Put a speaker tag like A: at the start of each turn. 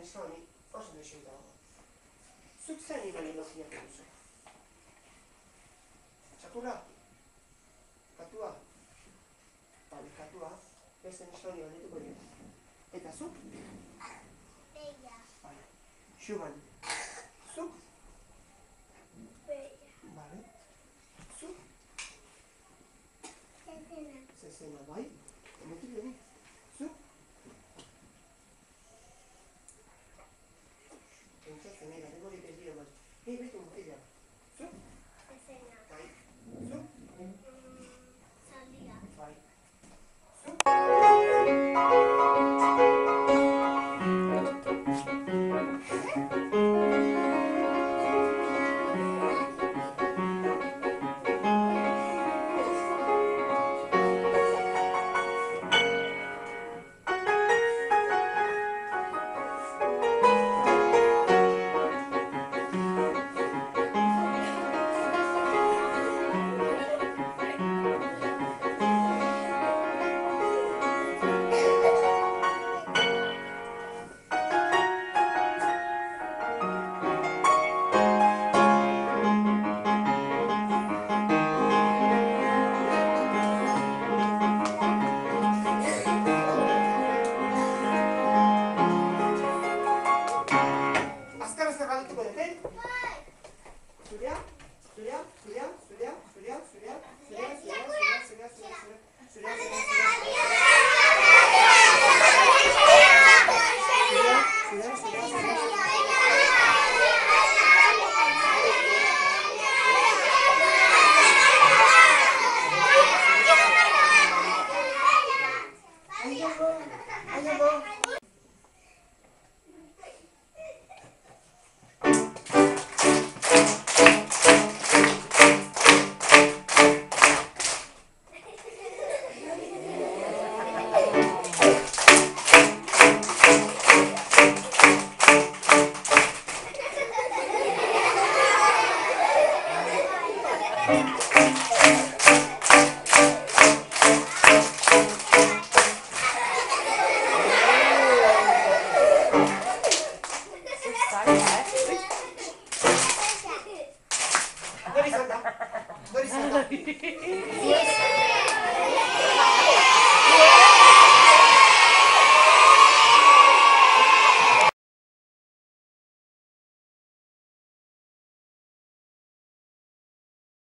A: Sony, cosa ne ci davo? Succeni mani lo fia penso. Chakula. Katua. Vale, katua. Beste ne Sony hori dugu dira. Eta zuk?
B: Beia.
A: Vale. Xuban. Zuk?
B: Beia.
A: Vale. Zuk?
B: Zezena.
A: Zezena, bai? Emetu dira. Zuk? Pentsatzen nahi, garen hori ez dira bat. Betu mutila. Zuk?
B: Zezena.
A: Bai. Zuk?
B: Zaldia.
A: Bai. Zuk? Azkar ez galdutuko dute?
B: Bai.
A: Zurea, zurea, zurea, zurea, zurea, zurea, zurea, zurea, zurea, zurea, zurea, zurea, zurea,